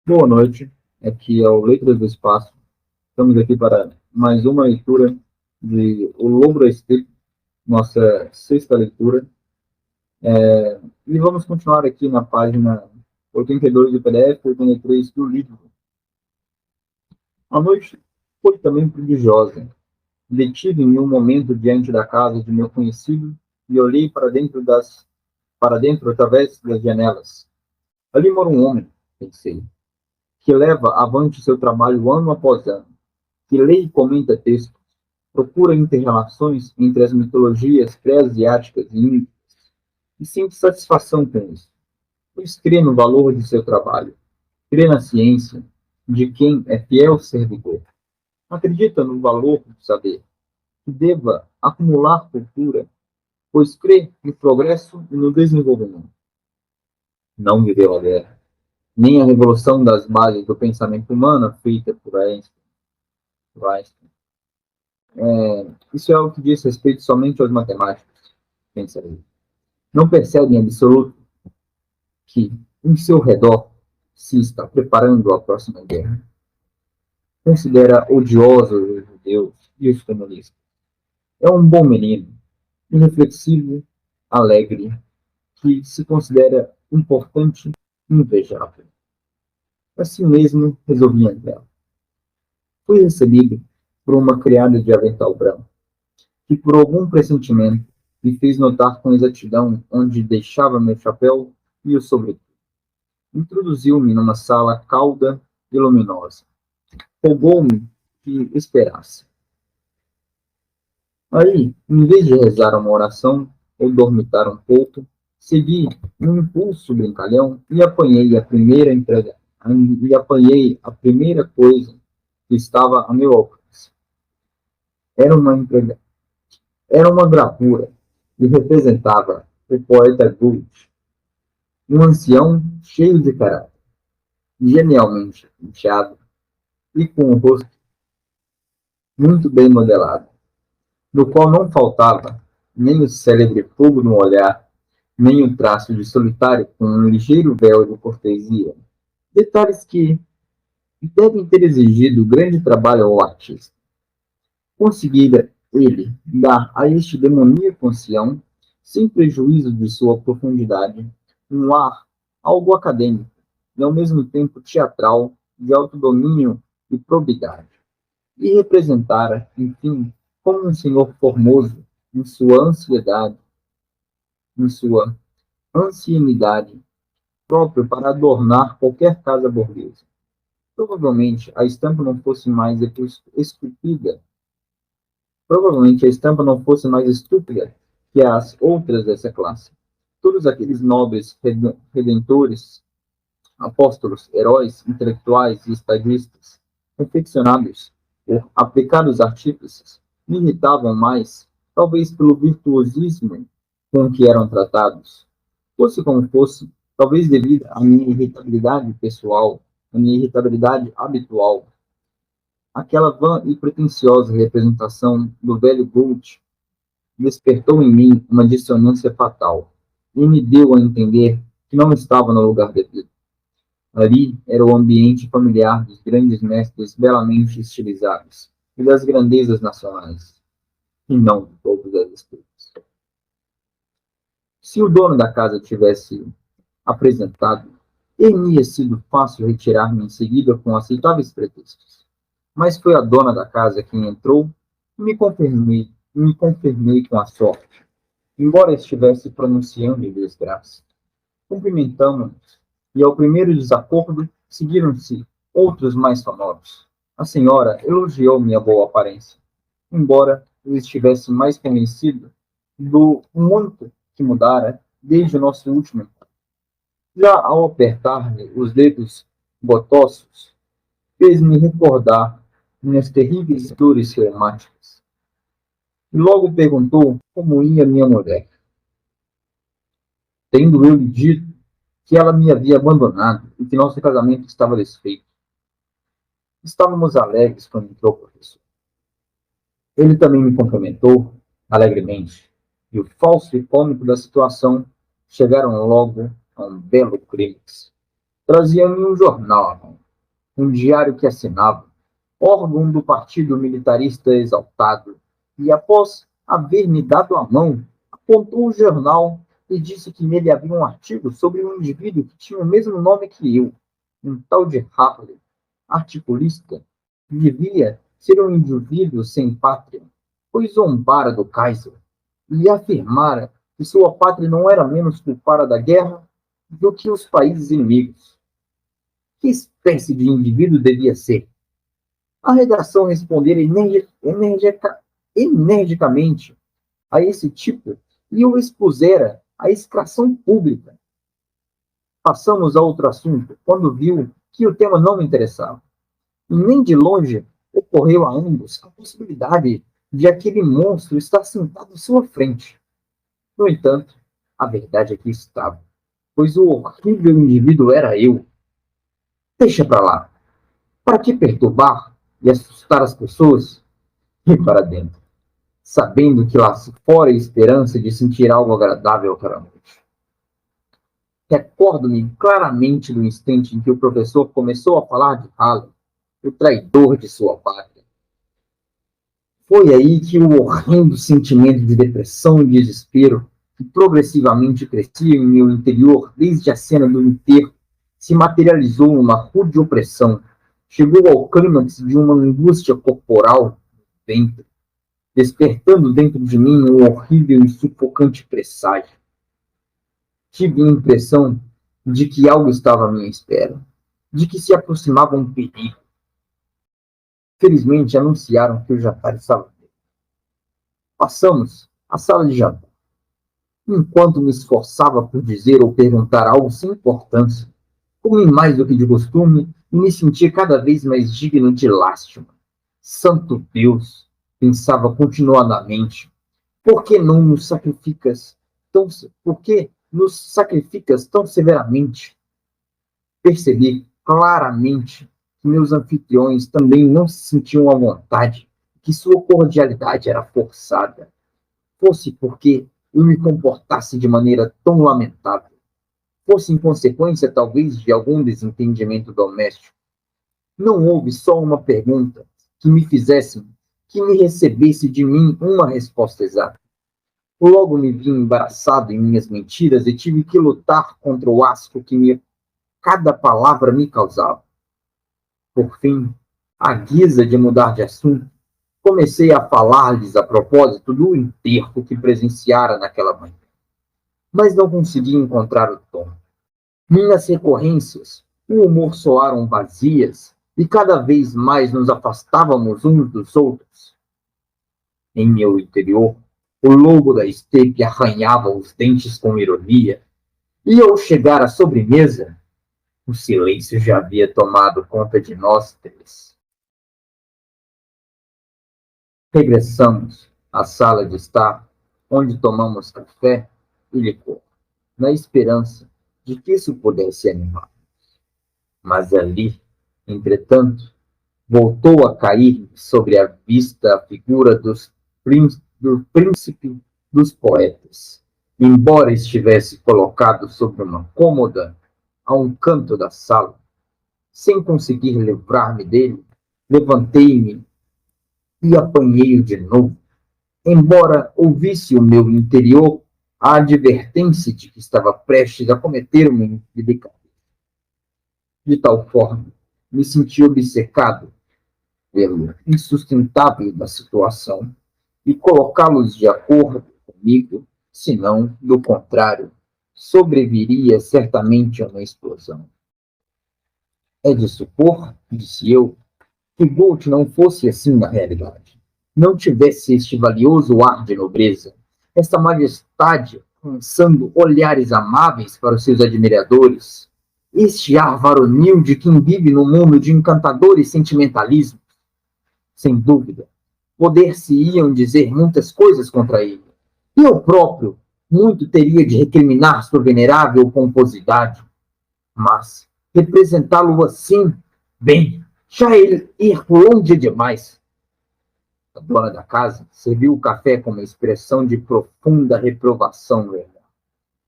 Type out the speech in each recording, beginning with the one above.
Boa noite, aqui é o Letras do Espaço. Estamos aqui para mais uma leitura de O Lobo da Estepe, nossa sexta leitura. E vamos continuar aqui na página 82 do PDF, 83 do livro. A noite foi também prodigiosa. Detive-me um momento diante da casa de meu conhecido e olhei para dentro através das janelas. Ali mora um homem, pensei, que leva avante seu trabalho ano após ano, que lê e comenta textos, procura inter-relações entre as mitologias pré-asiáticas e índicas e sente satisfação com isso, pois crê no valor de seu trabalho, crê na ciência de quem é fiel servidor, acredita no valor do saber, que deva acumular cultura, pois crê no progresso e no desenvolvimento. Não viveu a guerra, nem a revolução das bases do pensamento humano feita por Einstein. Isso é algo que diz respeito somente aos matemáticos, pensa ele. Não percebe em absoluto que em seu redor se está preparando a próxima guerra. Considera odiosos os judeus e os comunistas. É um bom menino, irreflexivo, alegre, que se considera importante e invejável. Assim mesmo, resolvi entrar. Fui recebido por uma criada de avental branco, que por algum pressentimento me fez notar com exatidão onde deixava meu chapéu e o sobretudo. Introduziu-me numa sala calda e luminosa. Rogou-me que esperasse. Aí, em vez de rezar uma oração ou dormitar um pouco, segui um impulso brincalhão e apanhei a primeira coisa que estava a meu alcance. Era uma empregada. Era uma gravura e representava o poeta Goethe, um ancião cheio de caráter, genialmente inchado e com o rosto muito bem modelado, no qual não faltava nem o célebre fogo no olhar, nem o traço de solitário com um ligeiro véu de cortesia. Detalhes que devem ter exigido grande trabalho ao artista. Conseguira ele dar a este demoníaco ancião, sem prejuízo de sua profundidade, um ar algo acadêmico e ao mesmo tempo teatral, de alto domínio e probidade. E representara, enfim, como um senhor formoso em sua em sua ancianidade, próprio para adornar qualquer casa burguesa. Provavelmente a estampa não fosse mais esculpida, provavelmente a estampa não fosse mais estúpida que as outras dessa classe. Todos aqueles nobres redentores, apóstolos, heróis, intelectuais e estadistas, confeccionados por aplicados artífices, me irritavam mais, talvez pelo virtuosismo com que eram tratados. Fosse como fosse, talvez devido à minha irritabilidade pessoal, à minha irritabilidade habitual, aquela vã e pretensiosa representação do velho Goethe despertou em mim uma dissonância fatal e me deu a entender que não estava no lugar devido. Ali era o ambiente familiar dos grandes mestres belamente estilizados e das grandezas nacionais, e não de todas as espécies. Se o dono da casa tivesse apresentado, teria sido fácil retirar-me em seguida com aceitáveis pretextos. Mas foi a dona da casa quem entrou e me confirmei com a sorte, embora estivesse pronunciando em desgraça. Cumprimentamos-nos, e ao primeiro desacordo seguiram-se outros mais sonoros. A senhora elogiou minha boa aparência, embora eu estivesse mais convencido do muito que mudara desde o nosso último encontro. Já ao apertar-me os dedos gotosos, fez-me recordar minhas terríveis dores reumáticas. E logo perguntou como ia minha mulher. Tendo eu lhe dito que ela me havia abandonado e que nosso casamento estava desfeito. Estávamos alegres quando entrou o professor. Ele também me cumprimentou alegremente, e o falso e cômico da situação chegaram logo a um belo clímax. Trazia-me um jornal à mão. um diário que assinava, órgão do partido militarista exaltado, e após haver-me dado a mão, apontou o jornal e disse que nele havia um artigo sobre um indivíduo que tinha o mesmo nome que eu, um tal de Harley, articulista, que devia ser um indivíduo sem pátria, pois zombara do Kaiser e afirmara que sua pátria não era menos culpada da guerra do que os países inimigos. Que espécie de indivíduo devia ser? A redação respondera energicamente a esse tipo e o expusera à execração pública. Passamos a outro assunto, quando viu que o tema não me interessava. E nem de longe ocorreu a ambos a possibilidade de aquele monstro estar sentado à sua frente. No entanto, a verdade é que estava, pois o horrível indivíduo era eu. Deixa para lá. Para que perturbar e assustar as pessoas? E para dentro, sabendo que lá fora a esperança de sentir algo agradável para a noite. Recordo-me claramente do instante em que o professor começou a falar de Halley, o traidor de sua pátria. Foi aí que o horrendo sentimento de depressão e desespero, que progressivamente crescia em meu interior desde a cena do enterro, se materializou numa rude opressão, chegou ao clímax de uma angústia corporal dentro, despertando dentro de mim um horrível e sufocante presságio. Tive a impressão de que algo estava à minha espera, de que se aproximava um perigo. Felizmente anunciaram que o jantar estava feito. Passamos à sala de jantar. Enquanto me esforçava por dizer ou perguntar algo sem importância, comi mais do que de costume e me sentia cada vez mais digno de lástima. Santo Deus, pensava continuadamente, por que não nos sacrificas tão, por que nos sacrificas tão severamente? Percebi claramente que meus anfitriões também não se sentiam à vontade, que sua cordialidade era forçada, fosse porque eu me comportasse de maneira tão lamentável, fosse em consequência talvez de algum desentendimento doméstico. Não houve só uma pergunta que me fizesse, que me recebesse de mim uma resposta exata. Logo me vi embaraçado em minhas mentiras e tive que lutar contra o asco que cada palavra me causava. Por fim, à guisa de mudar de assunto, comecei a falar-lhes a propósito do enterro que presenciara naquela manhã. Mas não consegui encontrar o tom. Minhas recorrências, o humor soaram vazias e cada vez mais nos afastávamos uns dos outros. Em meu interior, o lobo da estepe arranhava os dentes com ironia, e ao chegar à sobremesa, o silêncio já havia tomado conta de nós três. Regressamos à sala de estar, onde tomamos café e licor, na esperança de que isso pudesse animar. Mas ali, entretanto, voltou a cair sobre a vista a figura do príncipe dos poetas, embora estivesse colocado sobre uma cômoda a um canto da sala. Sem conseguir livrar-me dele, levantei-me e apanhei-o de novo, embora ouvisse o meu interior a advertência de que estava prestes a cometer uma indelicadeza. De tal forma, me senti obcecado pelo insustentável da situação e colocá-los de acordo comigo, senão, do contrário, sobreviria certamente a uma explosão. É de supor, disse eu, que Bolt não fosse assim na realidade. Não tivesse este valioso ar de nobreza, esta majestade lançando olhares amáveis para os seus admiradores, este ar varonil de quem vive no mundo de encantadores sentimentalismos. Sem dúvida, poder-se-iam dizer muitas coisas contra ele. E eu próprio muito teria de recriminar sua venerável pomposidade. Mas representá-lo assim, bem, já ele ir longe demais. A dona da casa serviu o café com uma expressão de profunda reprovação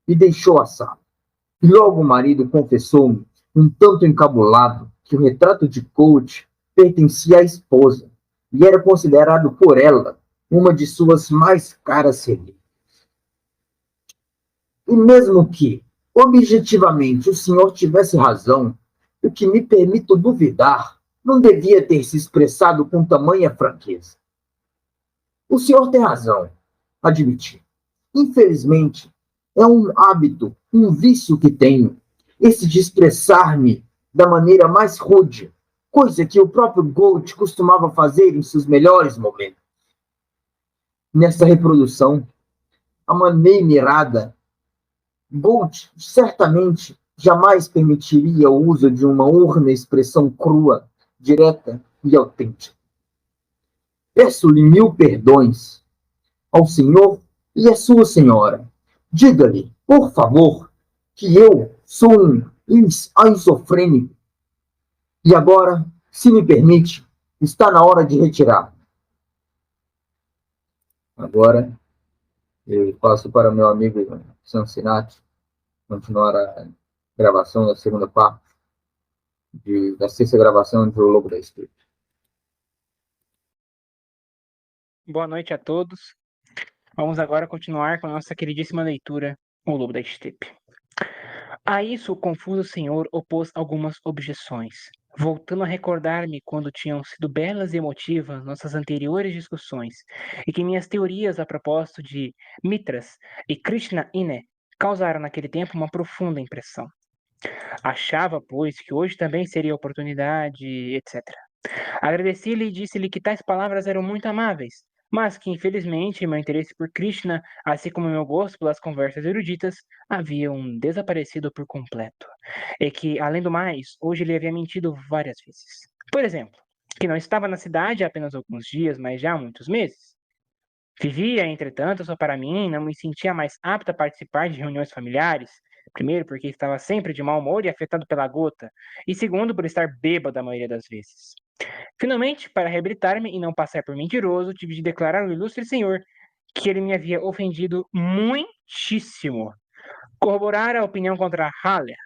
e deixou a sala. E logo o marido confessou-me, um tanto encabulado, que o retrato de Gold pertencia à esposa e era considerado por ela uma de suas mais caras relíquias. E mesmo que, objetivamente, o senhor tivesse razão, o que me permito duvidar não devia ter se expressado com tamanha franqueza. O senhor tem razão, admiti. Infelizmente, é um hábito, um vício que tenho, esse de expressar-me da maneira mais rude, coisa que o próprio Gold costumava fazer em seus melhores momentos. Nessa reprodução, a maneira mirada, Gold certamente jamais permitiria o uso de uma urna expressão crua, direta e autêntica. Peço-lhe 1000 perdões ao senhor e à sua senhora. Diga-lhe, por favor, que eu sou um esquizofrênico. E agora, se me permite, está na hora de retirar. Agora, eu passo para meu amigo Sancinati continuar a gravação da segunda parte, da sexta gravação de O Lobo da Steppe. Boa noite a todos. Vamos agora continuar com a nossa queridíssima leitura, O Lobo da Steppe. A isso o confuso senhor opôs algumas objeções, voltando a recordar-me quando tinham sido belas e emotivas nossas anteriores discussões, e que minhas teorias a propósito de Mitras e Krishna Ine causaram naquele tempo uma profunda impressão. Achava, pois, que hoje também seria oportunidade, etc. Agradeci-lhe e disse-lhe que tais palavras eram muito amáveis, mas que, infelizmente, meu interesse por Krishna, assim como meu gosto pelas conversas eruditas, haviam desaparecido por completo. E que, além do mais, hoje ele havia mentido várias vezes. Por exemplo, que não estava na cidade há apenas alguns dias, mas já há muitos meses. Vivia, entretanto, só para mim, não me sentia mais apta a participar de reuniões familiares. Primeiro, porque estava sempre de mau humor e afetado pela gota, e segundo, por estar bêbado a maioria das vezes. Finalmente, para reabilitar-me e não passar por mentiroso, tive de declarar ao ilustre senhor que ele me havia ofendido muitíssimo. Corroborar a opinião contra Haller,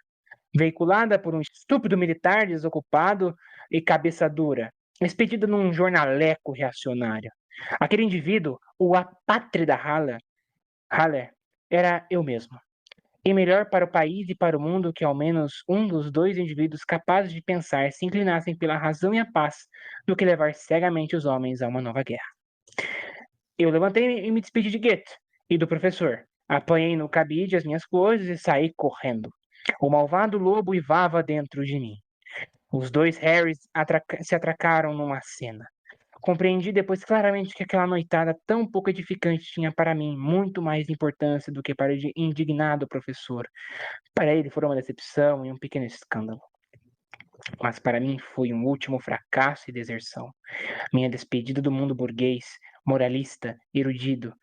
veiculada por um estúpido militar desocupado e cabeça dura, expedida num jornaleco reacionário. Aquele indivíduo, o apátrida Haller, era eu mesmo. E melhor para o país e para o mundo que ao menos um dos dois indivíduos capazes de pensar se inclinassem pela razão e a paz, do que levar cegamente os homens a uma nova guerra. Eu levantei e me despedi de Goethe e do professor. Apanhei no cabide as minhas coisas e saí correndo. O malvado lobo uivava dentro de mim. Os dois Harrys se atracaram numa cena. Compreendi depois claramente que aquela noitada tão pouco edificante tinha para mim muito mais importância do que para o indignado professor. Para ele foi uma decepção e um pequeno escândalo. Mas para mim foi um último fracasso e deserção. Minha despedida do mundo burguês, moralista, erudido,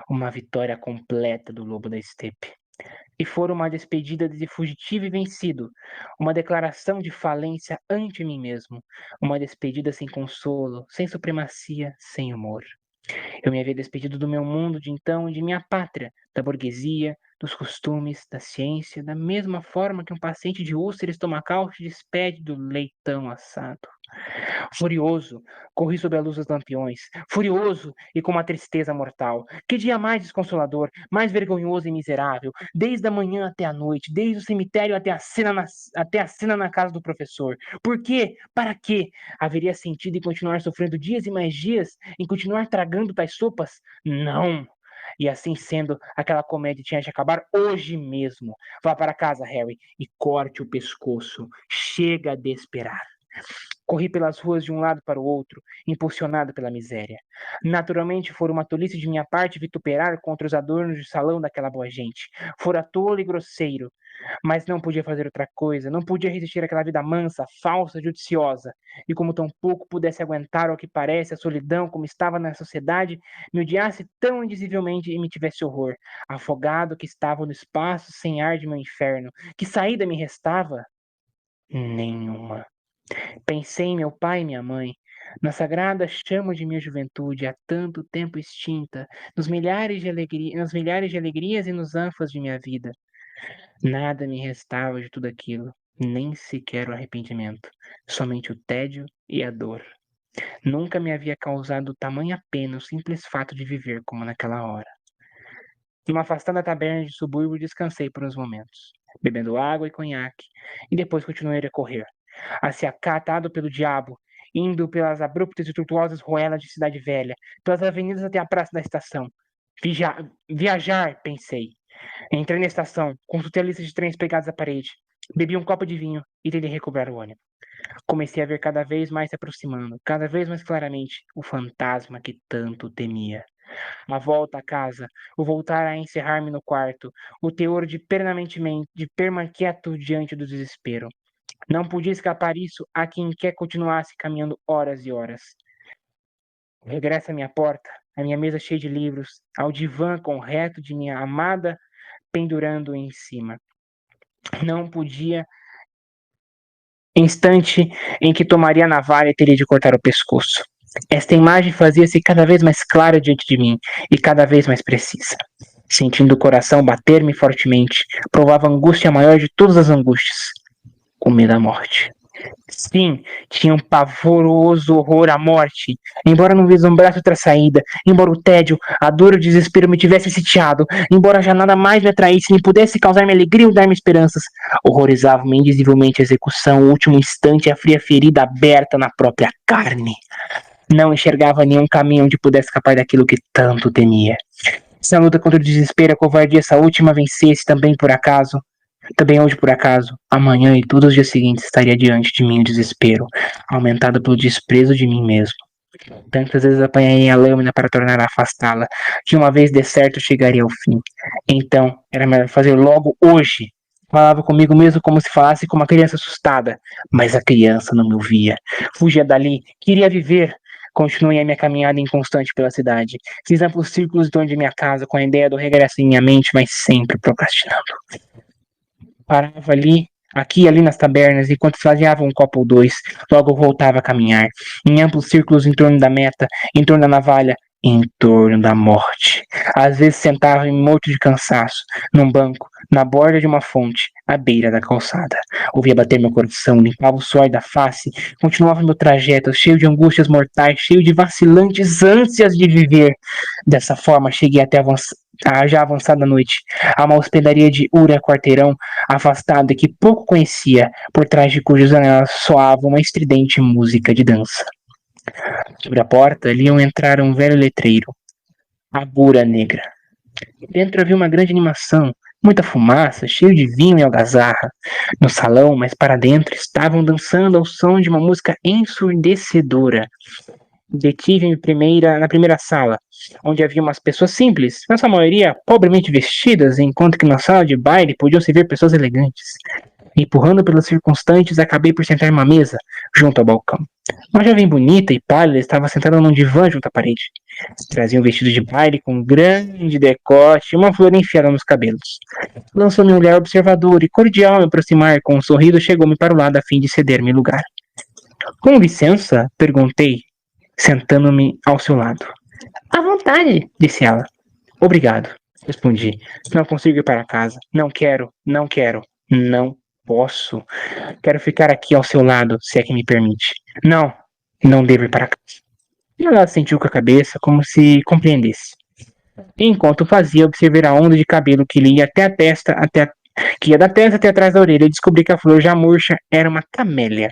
uma vitória completa do lobo da estepe. E fora uma despedida de fugitivo e vencido, uma declaração de falência ante mim mesmo, uma despedida sem consolo, sem supremacia, sem humor. Eu me havia despedido do meu mundo de então e de minha pátria, da burguesia, dos costumes, da ciência, da mesma forma que um paciente de úlcera estomacal se despede do leitão assado. Furioso, corri sob a luz dos lampiões, furioso e com uma tristeza mortal. Que dia mais desconsolador, mais vergonhoso e miserável, desde a manhã até a noite, desde o cemitério até a cena na casa do professor. Por quê? Para quê? Haveria sentido em continuar sofrendo dias e mais dias, em continuar tragando tais sopas? Não! E assim sendo, aquela comédia tinha de acabar hoje mesmo. Vá para casa, Harry, e corte o pescoço. Chega de esperar. Corri pelas ruas de um lado para o outro, impulsionado pela miséria. Naturalmente, fora uma tolice de minha parte vituperar contra os adornos de salão daquela boa gente. Fora tolo e grosseiro. Mas não podia fazer outra coisa, não podia resistir àquela vida mansa, falsa, judiciosa. E como tão pouco pudesse aguentar ao que parece a solidão como estava na sociedade, me odiasse tão indizivelmente e me tivesse horror, afogado que estava no espaço sem ar de meu inferno. Que saída me restava? Nenhuma. Pensei em meu pai e minha mãe, na sagrada chama de minha juventude, há tanto tempo extinta, nas milhares de alegrias e nos ânfas de minha vida. Nada me restava de tudo aquilo. Nem sequer o arrependimento, somente o tédio e a dor. Nunca me havia causado tamanha pena o simples fato de viver como naquela hora. Numa afastada taberna de subúrbio, descansei por uns momentos, bebendo água e conhaque, e depois continuei a correr, acatado pelo diabo, indo pelas abruptas e tortuosas ruelas de Cidade Velha, pelas avenidas até a praça da estação. Viajar, pensei. Entrei na estação, consultei a lista de trens pegados à parede, bebi um copo de vinho e tentei recobrar o ônibus. Comecei a ver cada vez mais se aproximando, cada vez mais claramente, o fantasma que tanto temia. A volta à casa, o voltar a encerrar-me no quarto, o teor de permaquieto diante do desespero. Não podia escapar isso a quem quer continuasse caminhando horas e horas. Regresso à minha porta, à minha mesa cheia de livros, ao divã com o reto de minha amada pendurando em cima. Não podia. Instante em que tomaria a navalha e teria de cortar o pescoço. Esta imagem fazia-se cada vez mais clara diante de mim e cada vez mais precisa. Sentindo o coração bater-me fortemente, provava a angústia maior de todas as angústias, o medo da morte. Sim, tinha um pavoroso horror à morte, embora não vislumbrasse outra saída, embora o tédio, a dor e o desespero me tivessem sitiado, embora já nada mais me atraísse nem pudesse causar-me alegria ou dar-me esperanças, horrorizava-me indizivelmente a execução, o último instante, a fria ferida aberta na própria carne. Não enxergava nenhum caminho onde pudesse escapar daquilo que tanto temia. Se a luta contra o desespero e a covardia essa última vencesse também hoje por acaso, amanhã e todos os dias seguintes estaria diante de mim o desespero, aumentado pelo desprezo de mim mesmo. Tantas vezes apanhei a lâmina para tornar a afastá-la, que uma vez de certo chegaria ao fim. Então, era melhor fazer logo hoje. Falava comigo mesmo como se falasse com uma criança assustada, mas a criança não me ouvia. Fugia dali, queria viver. Continuei a minha caminhada inconstante pela cidade. Fiz amplos círculos em torno de minha casa, com a ideia do regresso em minha mente, mas sempre procrastinando. Parava aqui e ali nas tabernas, enquanto esvaziava um copo ou dois, logo voltava a caminhar, em amplos círculos em torno da meta, em torno da navalha, em torno da morte. Às vezes sentava-me morto de cansaço, num banco, na borda de uma fonte, à beira da calçada. Ouvia bater meu coração, limpava o suor da face, continuava meu trajeto, cheio de angústias mortais, cheio de vacilantes ânsias de viver. Dessa forma, cheguei até a já avançada noite, a uma hospedaria de Ura Quarteirão, afastada que pouco conhecia, por trás de cujas janelas soava uma estridente música de dança. Sobre a porta liam entrar um velho letreiro, Agura Negra. Dentro havia uma grande animação, muita fumaça, cheio de vinho e algazarra. No salão, mais para dentro, estavam dançando ao som de uma música ensurdecedora. Detive-me na primeira sala, onde havia umas pessoas simples, na sua maioria pobremente vestidas, enquanto que na sala de baile podiam se ver pessoas elegantes. Empurrando pelos circunstantes, acabei por sentar em uma mesa, junto ao balcão. Uma jovem bonita e pálida estava sentada num divã junto à parede. Trazia um vestido de baile com um grande decote e uma flor enfiada nos cabelos. Lançou-me um olhar observador e cordial ao me aproximar, com um sorriso chegou-me para o lado a fim de ceder-me lugar. Com licença? Perguntei, sentando-me ao seu lado. À vontade, disse ela. Obrigado, respondi. Não consigo ir para casa. Não quero, não posso. Quero ficar aqui ao seu lado, se é que me permite. Não devo ir para casa. E ela sentiu com a cabeça, como se compreendesse. Enquanto fazia, observei a onda de cabelo que lhe ia até a testa, que ia da testa até atrás da orelha, e descobri que a flor já murcha era uma camélia.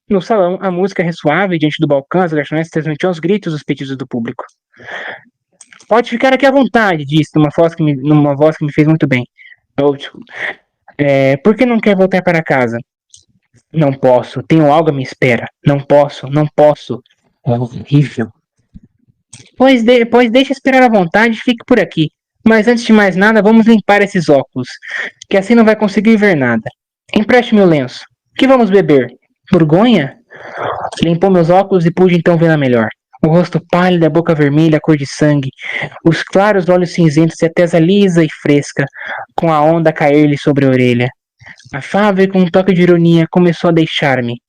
No salão, a música ressoava e diante do balcão as garçonetes transmitiam os gritos dos pedidos do público. Pode ficar aqui à vontade, disse, numa voz que me fez muito bem. Por que não quer voltar para casa? Não posso, tenho algo à minha espera. Não posso. É horrível. Pois deixe esperar à vontade e fique por aqui. Mas antes de mais nada, vamos limpar esses óculos, que assim não vai conseguir ver nada. Empreste-me o lenço. Que vamos beber? Borgonha? Limpou meus óculos e pude então vê-la melhor. O rosto pálido, a boca vermelha, a cor de sangue, os claros olhos cinzentos e a testa lisa e fresca, com a onda a cair-lhe sobre a orelha. Afável e com um toque de ironia, começou a deixar-me.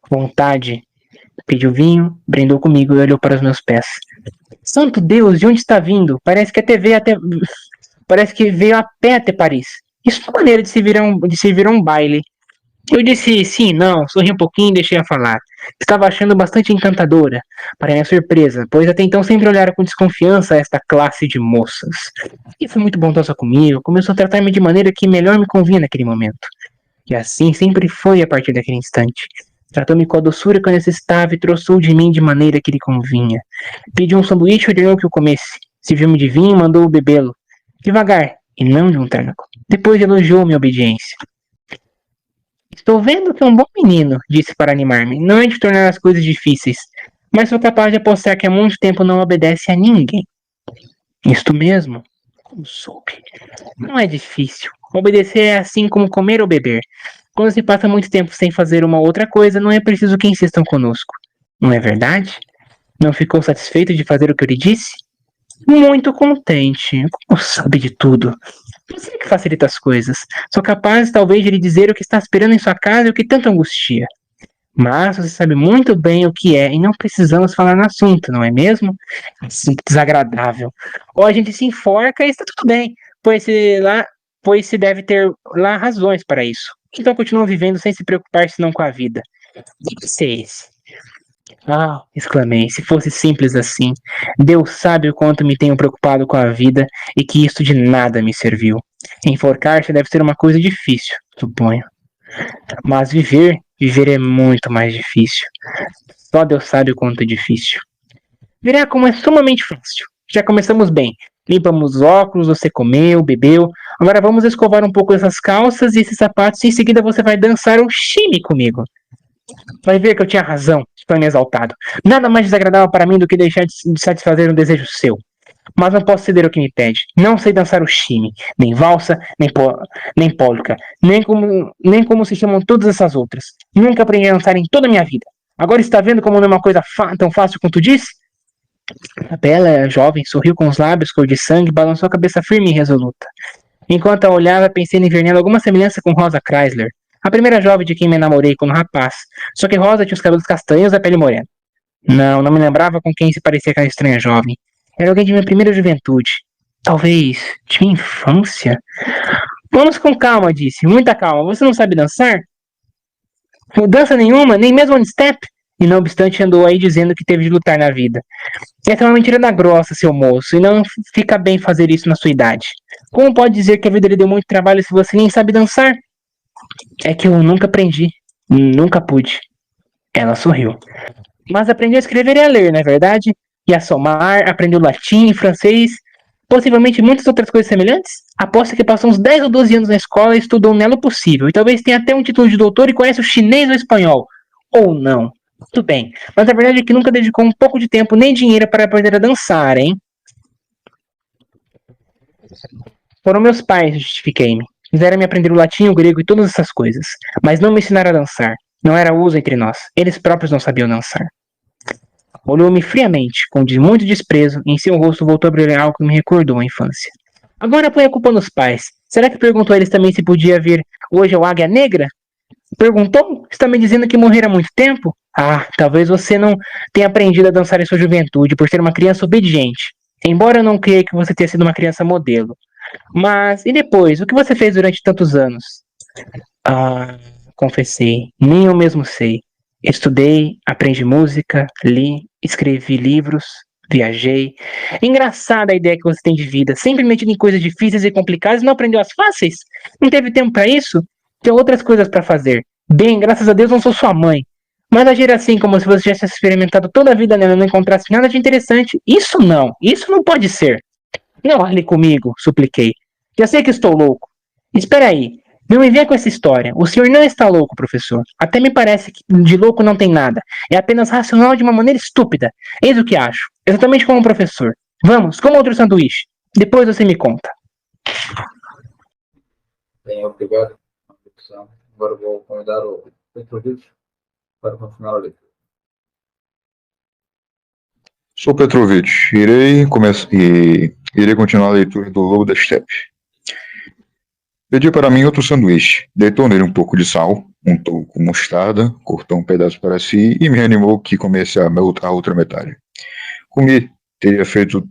Vontade. Pediu vinho, brindou comigo e olhou para os meus pés. Santo Deus, de onde está vindo? Parece que veio a pé até Paris. Isso é uma maneira de se virar um baile. Eu disse sim, não, sorri um pouquinho e deixei a falar. Estava achando bastante encantadora, para minha surpresa, pois até então sempre olhara com desconfiança esta classe de moças. E foi muito bondosa comigo, começou a tratar-me de maneira que melhor me convinha naquele momento. E assim sempre foi a partir daquele instante. Tratou-me com a doçura que eu necessitava e trouxe de mim de maneira que lhe convinha. Pediu um sanduíche e ordenou que eu comesse. Serviu-me de vinho e mandou bebê-lo. Devagar, e não de um trago. Depois elogiou minha obediência. Estou vendo que é um bom menino, disse para animar-me. Não é de tornar as coisas difíceis, mas sou capaz de apostar que há muito tempo não obedece a ninguém. Isto mesmo? Como soube? Não é difícil. Obedecer é assim como comer ou beber. Quando se passa muito tempo sem fazer uma outra coisa, não é preciso que insistam conosco. Não é verdade? Não ficou satisfeito de fazer o que eu lhe disse? Muito contente. Como sabe de tudo? Você que facilita as coisas. Sou capaz, talvez, de lhe dizer o que está esperando em sua casa e o que tanto angustia. Mas você sabe muito bem o que é e não precisamos falar no assunto, não é mesmo? Assunto desagradável. Ou a gente se enforca e está tudo bem, pois se deve ter lá razões para isso. Então continua vivendo sem se preocupar senão com a vida. Deve ser esse. Ah, exclamei, se fosse simples assim. Deus sabe o quanto me tenho preocupado com a vida e que isto de nada me serviu. Enforcar-se deve ser uma coisa difícil, suponho. Mas viver é muito mais difícil. Só Deus sabe o quanto é difícil. Verá como é sumamente fácil. Já começamos bem. Limpamos os óculos, você comeu, bebeu. Agora vamos escovar um pouco essas calças e esses sapatos e em seguida você vai dançar um chime comigo. Vai ver que eu tinha razão, exclamei exaltado. Nada mais desagradável para mim do que deixar de satisfazer um desejo seu. Mas não posso ceder ao que me pede. Não sei dançar o chime, nem valsa, nem polka, nem como se chamam todas essas outras. Nunca aprendi a dançar em toda a minha vida. Agora está vendo como não é uma coisa tão fácil quanto disse? A bela jovem sorriu com os lábios cor de sangue e balançou a cabeça firme e resoluta. Enquanto a olhava, pensei em ver nela alguma semelhança com Rosa Chrysler, a primeira jovem de quem me namorei quando rapaz. Só que Rosa tinha os cabelos castanhos e a pele morena. Não, não me lembrava com quem se parecia aquela estranha jovem. Era alguém de minha primeira juventude. Talvez de minha infância? Vamos com calma, disse. Muita calma. Você não sabe dançar? Dança nenhuma, nem mesmo one step? E não obstante andou aí dizendo que teve de lutar na vida. Essa é uma mentira da grossa, seu moço, e não fica bem fazer isso na sua idade. Como pode dizer que a vida lhe deu muito trabalho se você nem sabe dançar? É que eu nunca aprendi. Nunca pude. Ela sorriu. Mas aprendi a escrever e a ler, não é verdade? E a somar, aprendeu latim e francês, possivelmente muitas outras coisas semelhantes? Aposto que passou uns 10 ou 12 anos na escola e estudou nela o possível, e talvez tenha até um título de doutor e conhece o chinês ou o espanhol. Ou não. Tudo bem. Mas a verdade é que nunca dedicou um pouco de tempo nem dinheiro para aprender a dançar, hein? Foram meus pais, justifiquei-me. Fizeram-me aprender o latim, o grego e todas essas coisas. Mas não me ensinaram a dançar. Não era uso entre nós. Eles próprios não sabiam dançar. Olhou-me friamente, com muito desprezo, e em seu rosto voltou a brilhar algo que me recordou a infância. Agora põe a culpa nos pais. Será que perguntou a eles também se podia vir hoje ao Águia Negra? Perguntou? Está me dizendo que morrera há muito tempo? Ah, talvez você não tenha aprendido a dançar em sua juventude por ser uma criança obediente. Embora eu não creia que você tenha sido uma criança modelo. Mas, e depois? O que você fez durante tantos anos? Ah, confessei. Nem eu mesmo sei. Estudei, aprendi música, li, escrevi livros, viajei. Engraçada a ideia que você tem de vida. Sempre metido em coisas difíceis e complicadas e não aprendeu as fáceis? Não teve tempo para isso? Tem outras coisas para fazer. Bem, graças a Deus não sou sua mãe. Mas agir assim, como se você tivesse experimentado toda a vida nela e não encontrasse nada de interessante, isso não pode ser. Não rale comigo, supliquei. Já sei que estou louco. Espera aí. Não me venha com essa história. O senhor não está louco, professor. Até me parece que de louco não tem nada. É apenas racional de uma maneira estúpida. Eis o que acho. Exatamente como o professor. Vamos, coma outro sanduíche. Depois você me conta. Bem, obrigado pela discussão. Agora vou convidar o Petrovich para continuar a leitura. Sou Petrovich. Irei continuar a leitura do Lobo da Steppe. Pedi para mim outro sanduíche. Deitou nele um pouco de sal, untou com mostarda, cortou um pedaço para si e me animou que comesse a outra metade. Comi. Teria feito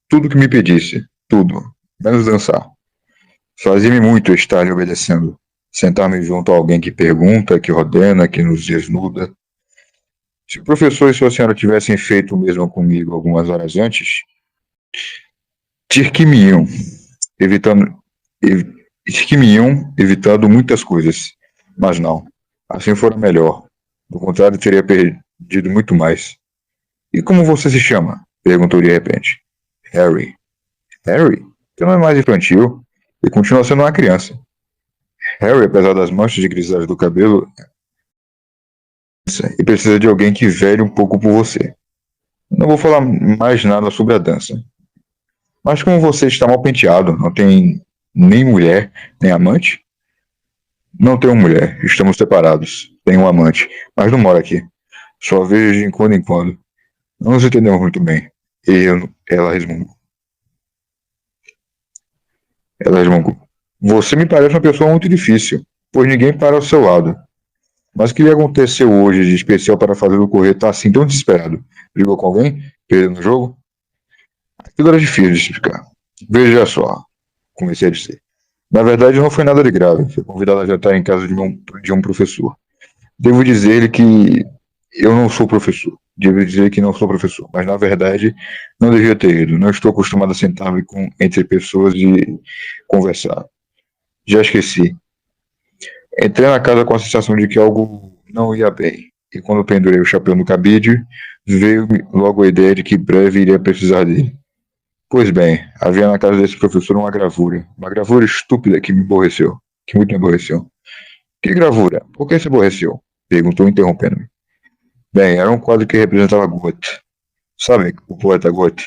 tudo que me pedisse. Tudo. Menos dançar. Fazia-me muito estar lhe obedecendo. sentar-me junto a alguém que pergunta, que ordena, que nos desnuda. Se o professor e sua senhora tivessem feito o mesmo comigo algumas horas antes, tir-que-me-iam, evitando, ev- tir-que-me-iam evitando muitas coisas. Mas não, assim fora melhor. Do contrário, teria perdido muito mais. E como você se chama? Perguntou de repente. Harry. Harry? Você não é mais infantil e continua sendo uma criança. Harry, apesar das manchas de grisalho do cabelo, e precisa de alguém que vele um pouco por você. Não vou falar mais nada sobre a dança. Mas como você está mal penteado, não tem nem mulher, nem amante? Não tenho mulher, estamos separados. Tenho um amante, mas não mora aqui. Só vejo de quando em quando. Não nos entendemos muito bem. Ela resmungou. Ela resmungou. Você me parece uma pessoa muito difícil, pois ninguém para ao seu lado. Mas o que lhe aconteceu hoje de especial para fazer o correr tá assim tão desesperado? Brigou com alguém? Perdeu no jogo? Aquilo era difícil de explicar. Veja só, comecei a dizer. Na verdade, não foi nada de grave. Fui convidado a jantar em casa de um professor. Devo dizer que eu não sou professor. Devo dizer que não sou professor. Mas, na verdade, não devia ter ido. Não estou acostumado a sentar-me entre pessoas e conversar. Já esqueci. Entrei na casa com a sensação de que algo não ia bem. E quando pendurei o chapéu no cabide, veio logo a ideia de que breve iria precisar dele. Pois bem, havia na casa desse professor uma gravura estúpida que me aborreceu, que muito me aborreceu. Que gravura? Por que se aborreceu? Perguntou interrompendo-me. Bem, era um quadro que representava Goethe. Sabe, o poeta Goethe?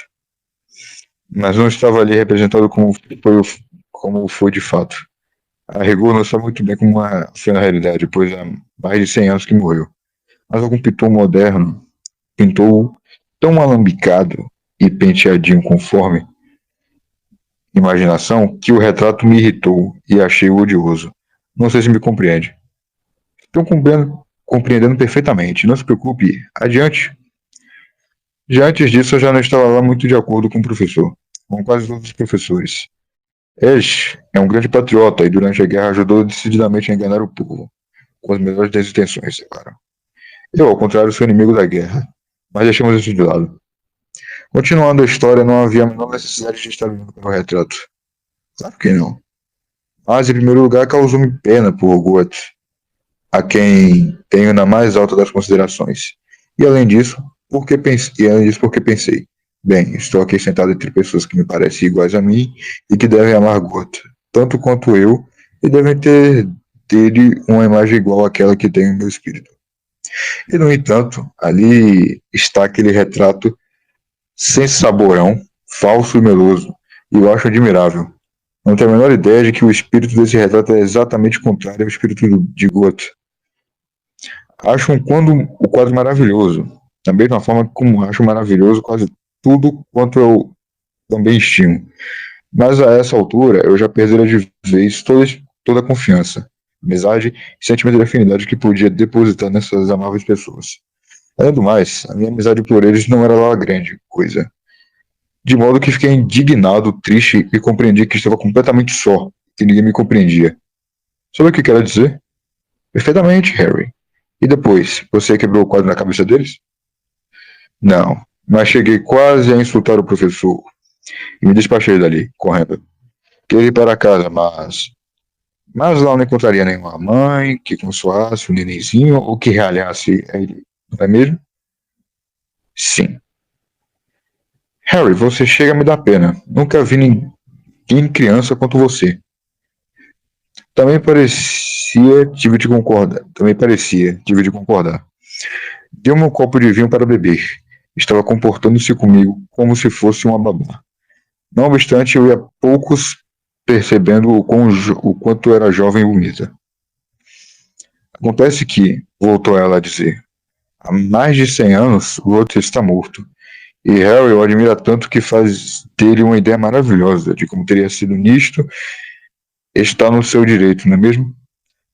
Mas não estava ali representado como foi de fato. A rigor não sabe muito bem como foi na realidade, pois há mais de 100 anos que morreu. Mas algum pintor moderno pintou tão alambicado e penteadinho conforme imaginação que o retrato me irritou e achei odioso. Não sei se me compreende. Estou compreendendo perfeitamente. Não se preocupe. Adiante. Já antes disso, eu já não estava lá muito de acordo com o professor, com quase todos os professores. Edge é um grande patriota e durante a guerra ajudou decididamente a enganar o povo, com as melhores das intenções, é claro. Eu, ao contrário, sou inimigo da guerra, mas deixamos isso de lado. Continuando a história, não havia a menor necessidade de estar vendo pelo retrato. Claro que não. Mas, em primeiro lugar, causou-me pena por Goethe, a quem tenho na mais alta das considerações. E além disso, porque pensei, bem, estou aqui sentado entre pessoas que me parecem iguais a mim e que devem amar Goethe, tanto quanto eu, e devem ter dele uma imagem igual àquela que tenho em meu espírito. E, no entanto, ali está aquele retrato sem saborão, falso e meloso, e eu acho admirável. Não tenho a menor ideia de que o espírito desse retrato é exatamente contrário ao espírito de Goethe. Acho o quadro maravilhoso, da mesma forma como acho maravilhoso quase tudo quanto eu também estimo. Mas a essa altura eu já perdera de vez toda a confiança, amizade e sentimento de afinidade que podia depositar nessas amáveis pessoas. Além do mais, a minha amizade por eles não era lá grande coisa. De modo que fiquei indignado, triste e compreendi que estava completamente só, que ninguém me compreendia. Sabe o que quero dizer? Perfeitamente, Harry. E depois, você quebrou o quadro na cabeça deles? Não, mas cheguei quase a insultar o professor e me despachei dali, correndo. Queria ir para casa, mas lá não encontraria nenhuma mãe que consoasse o nenenzinho ou que realhasse ele, não é mesmo? Sim. Harry, você chega a me dar pena. Nunca vi ninguém criança quanto você. Também parecia, tive de concordar. Deu-me um copo de vinho para beber. Estava comportando-se comigo como se fosse uma babá. Não obstante, eu ia poucos percebendo o quanto era jovem e bonita. Acontece que, voltou ela a dizer, há mais de 100 anos o outro está morto. E Harry o admira tanto que faz dele uma ideia maravilhosa de como teria sido nisto. Está no seu direito, não é mesmo?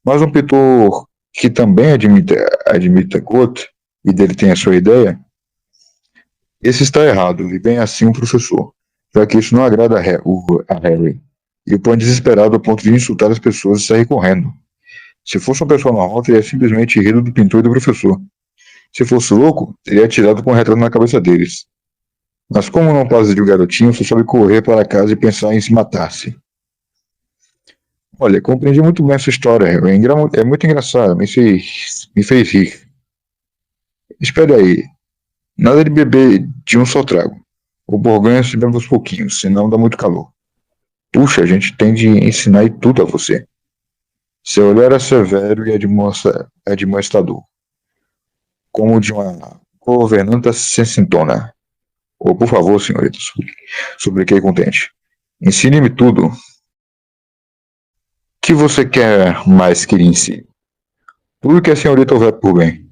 Mas um pintor que também admita Goethe, e dele tem a sua ideia, esse está errado, e bem assim o professor, já que isso não agrada a Harry, e o põe desesperado ao ponto de insultar as pessoas e sair correndo. Se fosse uma pessoa normal, teria simplesmente rido do pintor e do professor. Se fosse louco, teria atirado com um retrato na cabeça deles. Mas como não passa de um garotinho, só sabe correr para casa e pensar em se matar-se. Olha, compreendi muito bem essa história. É muito engraçada, me fez rir. Espere aí. Nada de beber de um só trago. O borgonha se bebe aos pouquinhos, senão dá muito calor. Puxa, a gente tem de ensinar tudo a você. Seu olhar é severo e admoestador, como o de uma governanta sensintona. Oh, por favor, senhorita, supliquei contente. Ensine-me tudo. O que você quer mais que lhe ensine? Tudo que a senhorita houver por bem.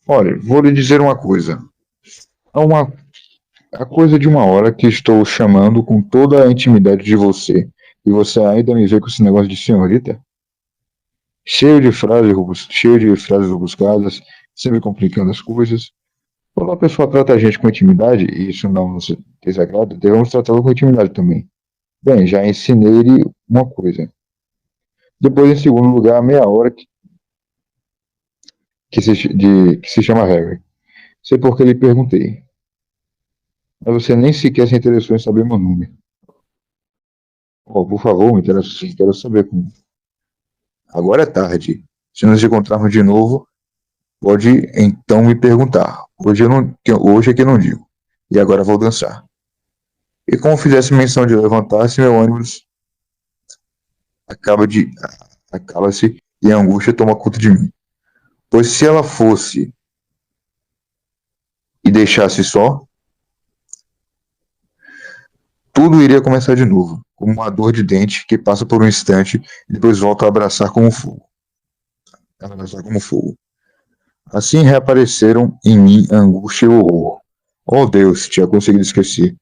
Olha, vou lhe dizer uma coisa. Há coisa de uma hora que estou chamando com toda a intimidade de você, e você ainda me vê com esse negócio de senhorita? Cheio de frases rebuscadas, sempre complicando as coisas. Quando a pessoa trata a gente com intimidade, e isso não nos desagrada, devemos tratá-lo com intimidade também. Bem, já ensinei-lhe uma coisa. Depois, em segundo lugar, meia hora que se chama Harry. Sei porque lhe perguntei. Mas você nem sequer se interessou em saber meu nome. Oh, por favor, me interessa sim, quero saber como. Agora é tarde. Se nos encontrarmos de novo, pode então me perguntar. Hoje é que eu não digo. E agora vou dançar. E como fizesse menção de levantar-se, meu ônibus acaba-se e a angústia toma conta de mim. Pois se ela fosse e deixasse só, tudo iria começar de novo, como uma dor de dente que passa por um instante e depois volta a abraçar como fogo. Assim reapareceram em mim a angústia e o horror. Oh Deus, tinha conseguido esquecer.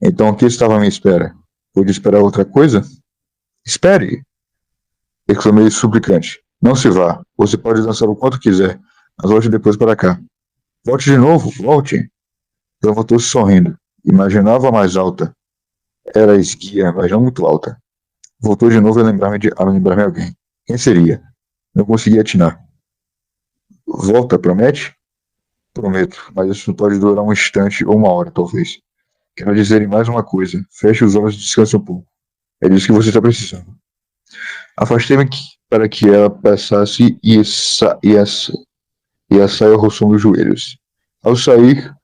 Então o que estava à minha espera? Pude esperar outra coisa? Espere! Exclamei suplicante. Não se vá. Você pode dançar o quanto quiser, mas volte depois para cá. Volte de novo, volte. Levantou-se sorrindo. Imaginava a mais alta. Era esguia, mas não muito alta. Voltou de novo a lembrar-me alguém. Quem seria? Não consegui atinar. Volta, promete? Prometo, mas isso pode durar um instante ou uma hora, talvez. Quero dizer mais uma coisa. Feche os olhos e descanse um pouco. É disso que você está precisando. Afastei-me para que ela passasse e a saia roçando os joelhos. Ao sair,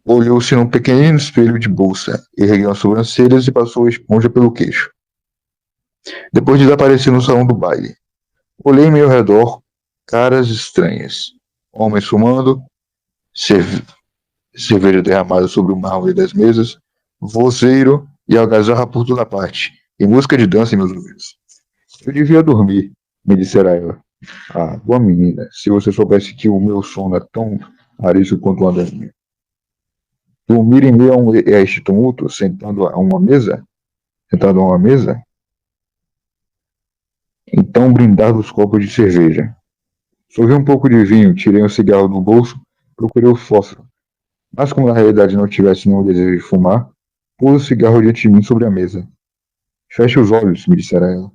olhou-se num pequenino espelho de bolsa, ergueu as sobrancelhas e passou a esponja pelo queixo. Depois desapareceu no salão do baile. Olhei em meu redor, caras estranhas. Homens fumando, cerveja derramada sobre o mármore das mesas, vozeiro e algazarra por toda parte, e música de dança em meus ouvidos. Eu devia dormir, me dissera ela. Ah, boa menina, se você soubesse que o meu sono é tão arisco quanto o da minha. Dormir em meio a este tumulto, sentado a uma mesa? Então brindar dos copos de cerveja. Sorri um pouco de vinho, tirei um cigarro do bolso, procurei o fósforo. Mas como na realidade não tivesse nenhum desejo de fumar, pus o cigarro diante de mim sobre a mesa. Feche os olhos, me dissera ela.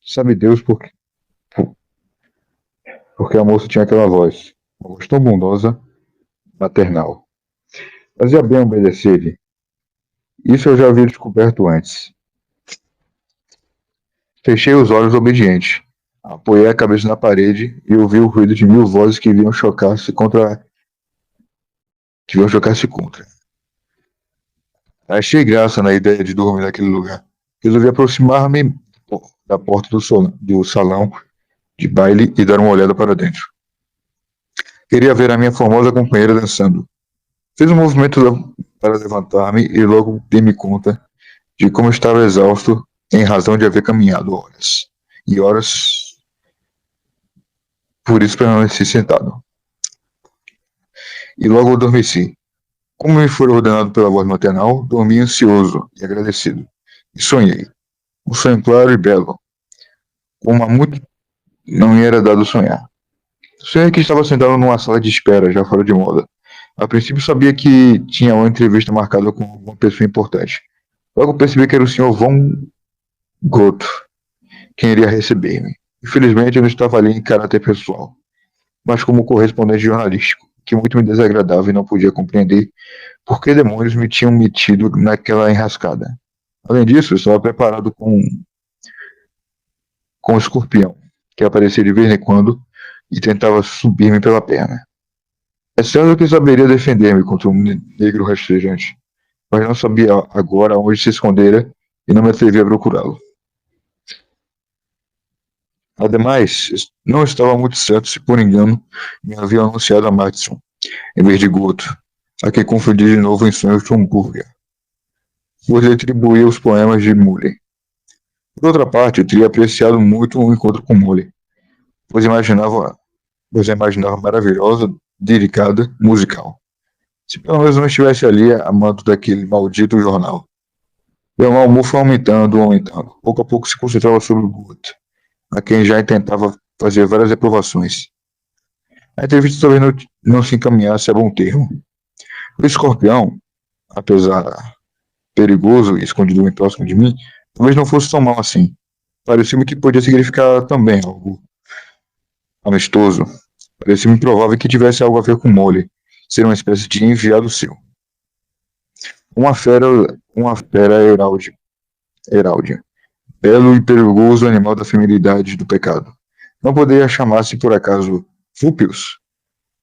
Sabe Deus porque a moça tinha aquela voz. Uma voz tão bondosa, maternal. Fazia bem obedecer-lhe. Isso eu já havia descoberto antes. Fechei os olhos obediente. Apoiei a cabeça na parede e ouvi o ruído de 1000 vozes que vinham chocar-se contra. Achei graça na ideia de dormir naquele lugar. Resolvi aproximar-me da porta do salão de baile e dar uma olhada para dentro. Queria ver a minha formosa companheira dançando. Fiz um movimento para levantar-me e logo dei-me conta de como estava exausto em razão de haver caminhado horas e horas. Por isso permaneci sentado. E logo adormeci. Como me foi ordenado pela voz maternal, dormi ansioso e agradecido. E sonhei. Um sonho claro e belo. Como há muito não me era dado sonhar. Sonhei que estava sentado numa sala de espera, já fora de moda. A princípio sabia que tinha uma entrevista marcada com uma pessoa importante. Logo percebi que era o Sr. Von Goto quem iria receber-me. Infelizmente, eu não estava ali em caráter pessoal, mas como correspondente jornalístico, que muito me desagradava e não podia compreender por que demônios me tinham metido naquela enrascada. Além disso, eu estava preparado com o escorpião, que aparecia de vez em quando e tentava subir-me pela perna. É certo que saberia defender-me contra um negro rastejante, mas não sabia agora onde se escondera e não me atrevia a procurá-lo. Ademais, não estava muito certo se por engano me havia anunciado a Matson, em vez de Goto, a quem confundi de novo em sonhos com Burger, pois ele atribuía os poemas de Mullen. Por outra parte, eu teria apreciado muito um encontro com Mullen, pois a imaginava maravilhosa, delicada, musical. Se pelo menos não estivesse ali amando daquele maldito jornal. Meu mau humor foi aumentando, aumentando. Pouco a pouco se concentrava sobre o Goto, a quem já tentava fazer várias reprovações. A entrevista talvez não se encaminhasse a bom termo. O escorpião, apesar perigoso e escondido bem próximo de mim, talvez não fosse tão mal assim. Parecia-me que podia significar também algo amistoso. Parecia-me provável que tivesse algo a ver com Molly, ser uma espécie de enviado seu. Uma fera heráldia, belo e perigoso animal da feminilidade do pecado. Não poderia chamar-se por acaso Fúpios?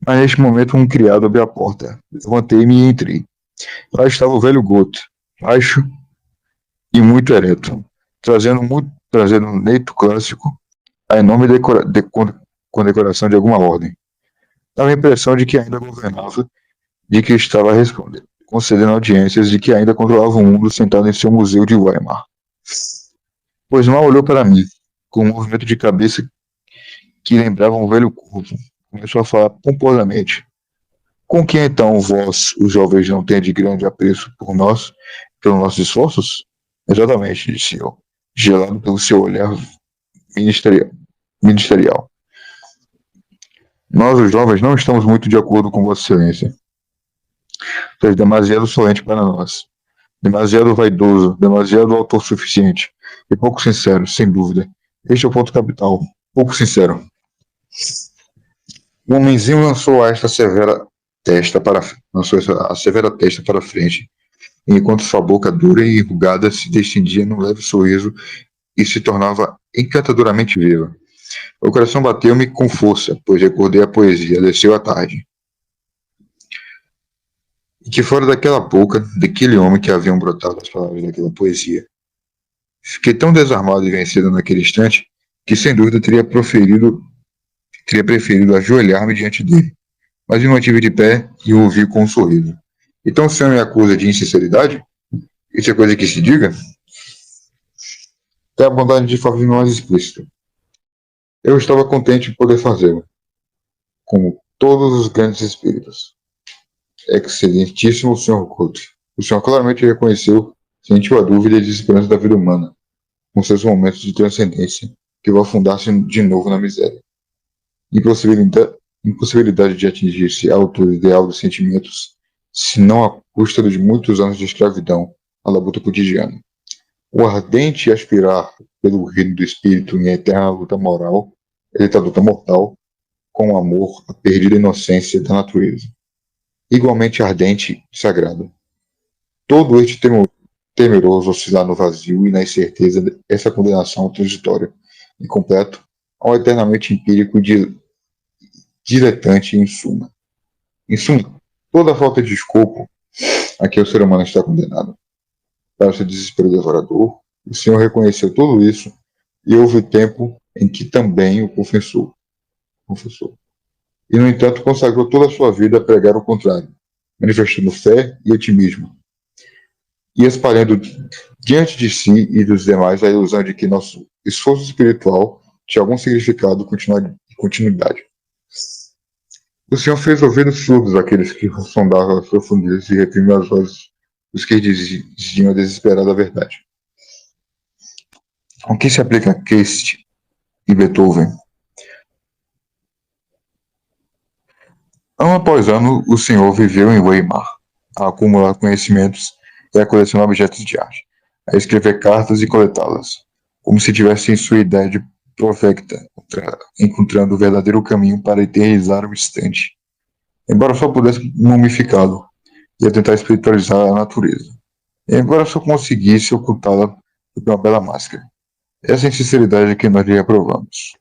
Mas neste momento um criado abriu a porta. Levantei-me e entrei. Lá estava o velho Goto, baixo e muito ereto, trazendo um leito clássico, a enorme condecoração de alguma ordem. Dava a impressão de que ainda governava, de que estava concedendo audiências, de que ainda controlava o mundo sentado em seu museu de Weimar. Pois mal olhou para mim, com um movimento de cabeça que lembrava um velho corvo. Começou a falar pomposamente. Com que então vós, os jovens, não têm grande apreço por nós, pelos nossos esforços? Exatamente, disse eu, gelado pelo seu olhar ministerial. Nós, os jovens, não estamos muito de acordo com Vossa Excelência. Tu és demasiado solente para nós, demasiado vaidoso, demasiado autossuficiente e pouco sincero, sem dúvida. Este é o ponto capital, pouco sincero. O homenzinho lançou a severa testa para frente, enquanto sua boca dura e enrugada se distendia num leve sorriso e se tornava encantadoramente viva. O coração bateu-me com força, pois recordei a poesia, desceu à tarde. E que fora daquela boca, daquele homem que haviam brotado as palavras daquela poesia. Fiquei tão desarmado e vencido naquele instante, que sem dúvida teria preferido ajoelhar-me diante dele. Mas me mantive de pé e o ouvi com um sorriso. Então o senhor me acusa de insinceridade? Isso é coisa que se diga? Tenha a bondade de fazer mais explícito. Eu estava contente de poder fazê-lo, como todos os grandes espíritos. Excelentíssimo Sr. Couto, o senhor claramente reconheceu, sentiu a dúvida e desesperança da vida humana, com seus momentos de transcendência, que vão afundar-se de novo na miséria. Impossibilidade de atingir-se a altura ideal dos sentimentos, se não à custa de muitos anos de escravidão, à labuta cotidiana. O ardente aspirar pelo reino do espírito em eterna luta mortal, com o amor, a perdida inocência da natureza. Igualmente ardente e sagrado. Todo este temeroso oscilar no vazio e na incerteza dessa condenação transitória, incompleto, ao eternamente empírico e diletante em suma. Em suma, toda a falta de escopo a que o ser humano está condenado. Para o seu desespero devorador, o Senhor reconheceu tudo isso e houve tempo em que também o confessou. E, no entanto, consagrou toda a sua vida a pregar o contrário, manifestando fé e otimismo, e espalhando diante de si e dos demais a ilusão de que nosso esforço espiritual tinha algum significado e continuidade. O Senhor fez ouvidos surdos àqueles que sondavam as profundezas e reprimiu as vozes dos que diziam a desesperada verdade. Ao que se aplica Keats e Beethoven? Ano após ano, o senhor viveu em Weimar, a acumular conhecimentos e a colecionar objetos de arte, a escrever cartas e coletá-las, como se tivesse em sua ideia de profecta, encontrando o verdadeiro caminho para eternizar o instante. Embora só pudesse mumificá-lo, ia tentar espiritualizar a natureza. Embora só conseguisse ocultá-la sob uma bela máscara. Essa insinceridade é que nós lhe reprovamos.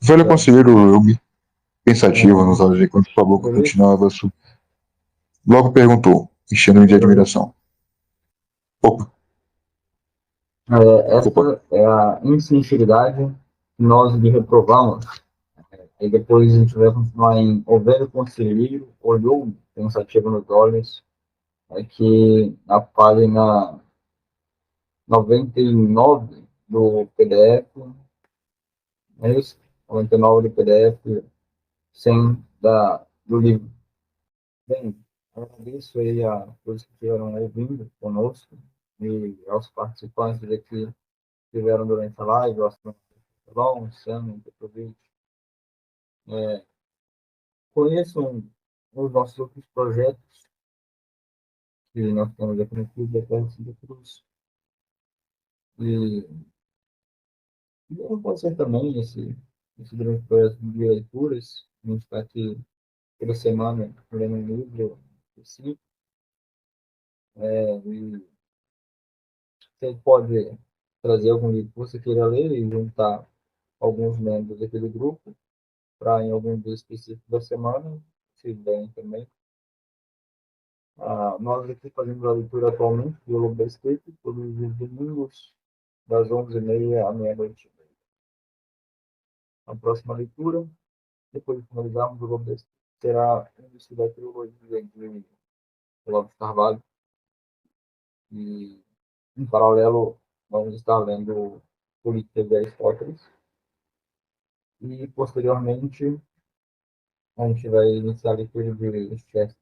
O velho conselheiro Ruby, pensativo nos olhos enquanto sua boca continuava a subir, logo perguntou, enchendo-me de admiração. Opa, Esta é a insinceridade que nós lhe reprovamos. E depois a gente vai continuar em O velho conselheiro olhou pensativo nos olhos, que na página 99 do PDF, é isso? 99 do PDF, 100 do livro. Bem, agradeço aí a todos que estiveram ouvindo conosco e aos participantes que estiveram durante a live, aos Luciano, Petrovic. Conheçam os nossos outros projetos que nós temos aqui no Clube da Terra de Santa Cruz. E pode ser também esse grande projeto de leituras. A gente está aqui toda semana lendo um livro, assim, e você pode trazer algum livro que você queira ler e juntar alguns membros daquele grupo para em algum dia específico da semana, se bem também. Nós aqui fazemos a leitura atualmente do Lobo da Steppe, todos os domingos, das 11h30 à meia-noite. A próxima leitura, depois de finalizarmos o Lobo da Steppe, será um estudo da trilogia de Olavo de Carvalho. E, em paralelo, vamos estar lendo Política de Aristóteles. E, posteriormente, a gente vai iniciar a leitura de Chester.